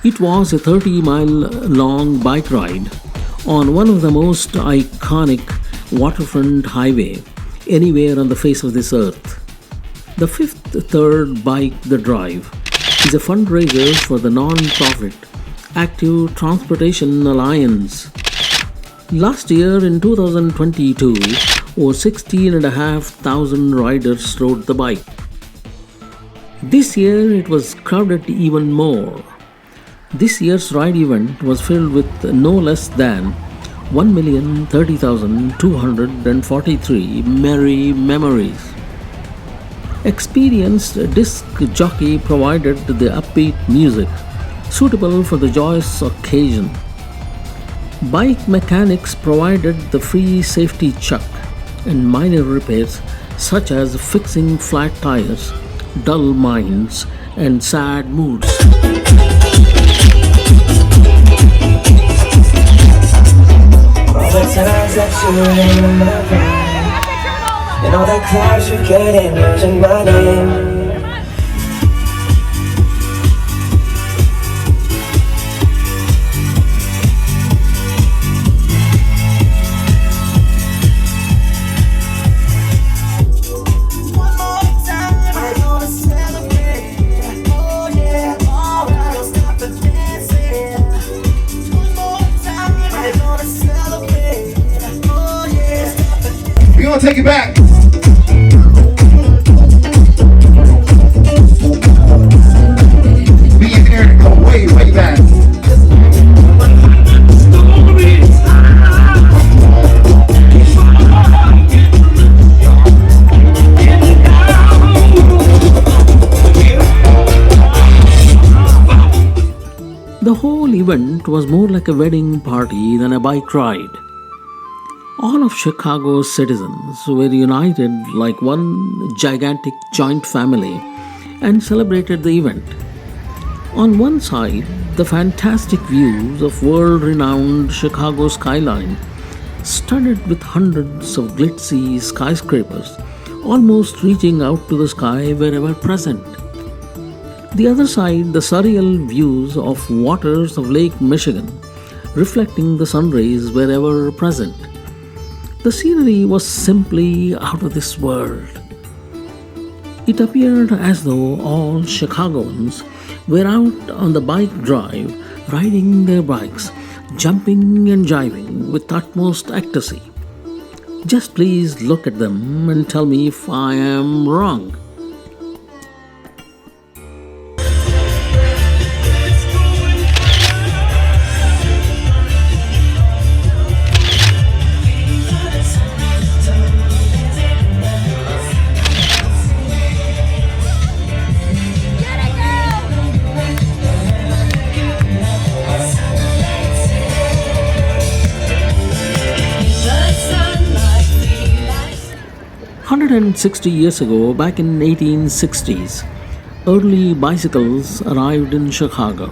It was a 30-mile-long bike ride on one of the most iconic waterfront highway anywhere on the face of this earth. The fifth third Bike the Drive is a fundraiser for the non-profit Active Transportation Alliance. Last year in 2022, over 16,500 riders rode the bike. This year it was crowded even more. This year's ride event was filled with no less than 1,030,243 merry memories. Experienced disc jockey provided the upbeat music suitable for the joyous occasion. Bike mechanics provided the free safety chuck and minor repairs such as fixing flat tires, dull minds, and sad moods. All the times that you remember, and all the cars you get in using my name. We're gonna take it back. Be in there and go way, way back. The whole event was more like a wedding party than a bike ride. All of Chicago's citizens were united like one gigantic joint family and celebrated the event. On one side, the fantastic views of world-renowned Chicago skyline, studded with hundreds of glitzy skyscrapers, almost reaching out to the sky wherever present. The other side, the surreal views of waters of Lake Michigan, reflecting the sun rays wherever present. The scenery was simply out of this world. It appeared as though all Chicagoans were out on the bike drive, riding their bikes, jumping and jiving with utmost ecstasy. Just please look at them and tell me if I am wrong. 160 years ago, back in 1860s, early bicycles arrived in Chicago.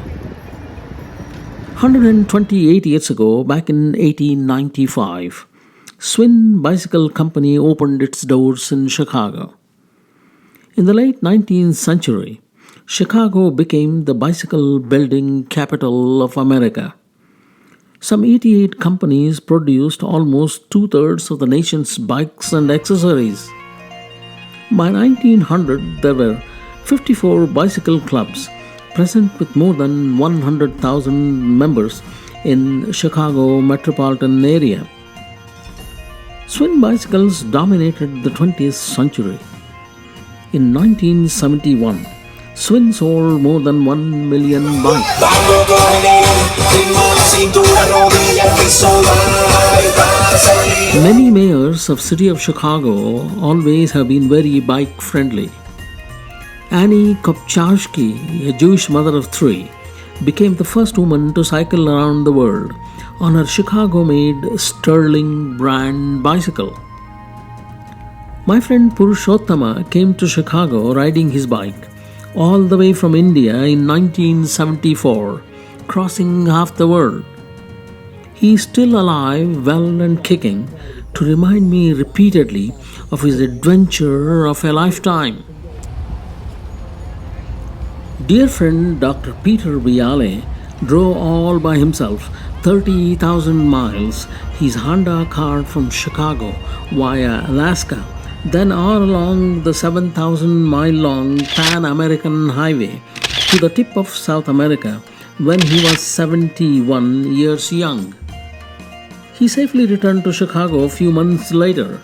128 years ago, back in 1895, Schwinn Bicycle Company opened its doors in Chicago. In the late 19th century, Chicago became the bicycle building capital of America. Some 88 companies produced almost two-thirds of the nation's bikes and accessories. By 1900, there were 54 bicycle clubs present with more than 100,000 members in Chicago metropolitan area. Schwinn bicycles dominated the 20th century. In 1971, Schwinn sold more than 1 million bikes. Many mayors of city of Chicago always have been very bike friendly. Annie Kopczynski, a Jewish mother of three, became the first woman to cycle around the world on her Chicago-made Sterling brand bicycle. My friend Purushottama came to Chicago riding his bike all the way from India in 1974, crossing half the world. He is still alive, well and kicking, to remind me repeatedly of his adventure of a lifetime. Dear friend Dr. Peter Biale drove all by himself 30,000 miles his Honda car from Chicago via Alaska, then all along the 7,000 mile long Pan American Highway to the tip of South America when he was 71 years young. He safely returned to Chicago a few months later.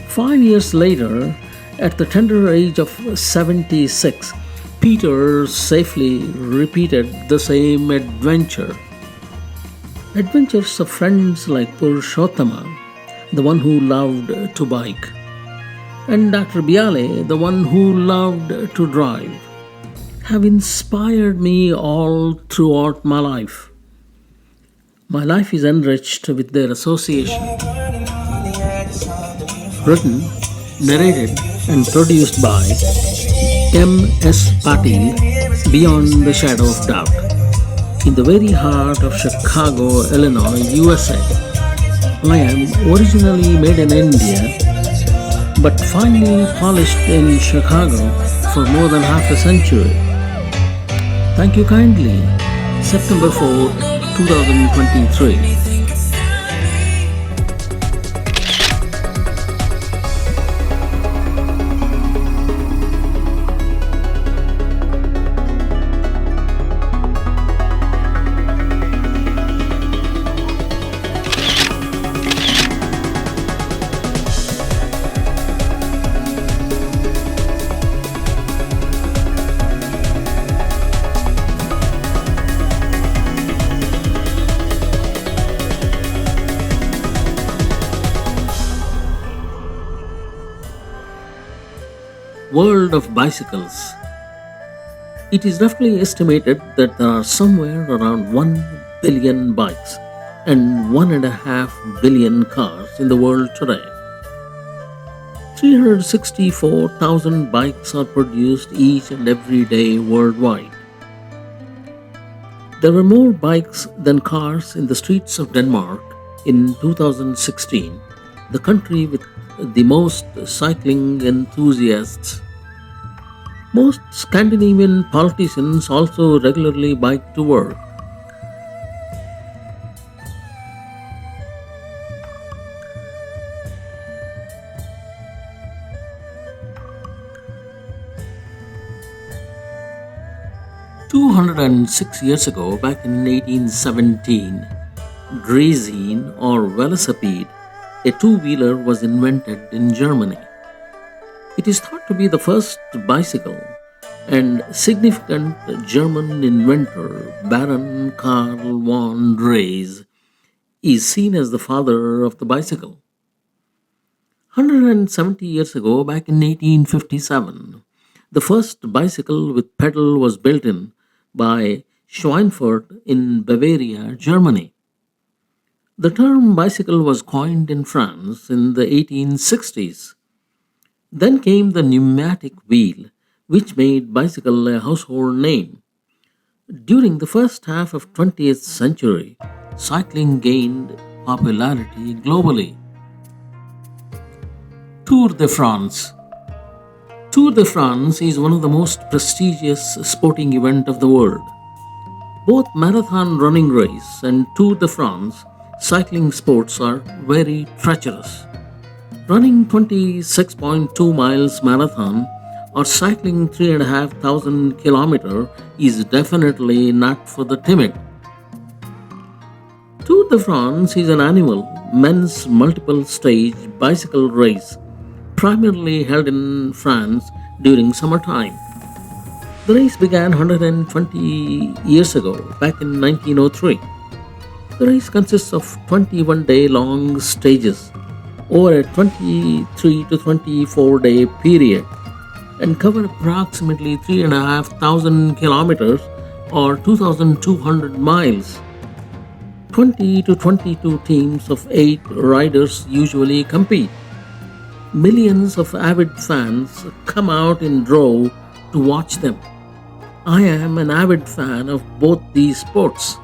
5 years later, at the tender age of 76, Peter safely repeated the same adventure. Adventures of friends like Purushottama, the one who loved to bike, and Dr. Biale, the one who loved to drive, have inspired me all throughout my life. My life is enriched with their association. Written, narrated, and produced by M.S. Patil, Beyond the Shadow of Doubt, in the very heart of Chicago, Illinois, USA. I am originally made in India, but finally polished in Chicago for more than half a century. Thank you kindly. September 4, 2023. World of bicycles. It is roughly estimated that there are somewhere around 1 billion bikes and 1.5 billion cars in the world today. 364,000 bikes are produced each and every day worldwide. There were more bikes than cars in the streets of Denmark in 2016, the country with the most cycling enthusiasts. Most Scandinavian politicians also regularly bike to work. "206 years ago, back in 1817, Draisine or velocipede, a two-wheeler, was invented in Germany. It is thought to be the first bicycle, and significant German inventor Baron Karl von Drais is seen as the father of the bicycle. 170 years ago, back in 1857, the first bicycle with pedal was built in by Schwinn in Bavaria, Germany. The term bicycle was coined in France in the 1860s. Then came the pneumatic wheel, which made bicycle a household name. During the first half of 20th century, cycling gained popularity globally. Tour de France. Tour de France is one of the most prestigious sporting events of the world. Both marathon running race and Tour de France cycling sports are very treacherous. Running 26.2 miles marathon or cycling 3,500 kilometers is definitely not for the timid. Tour de France is an annual men's multiple stage bicycle race primarily held in France during summertime. The race began 120 years ago, back in 1903. The race consists of 21-day-long stages over a 23 to 24-day period and cover approximately 3,500 kilometers or 2,200 miles. 20 to 22 teams of 8 riders usually compete. Millions of avid fans come out in droves to watch them. I am an avid fan of both these sports.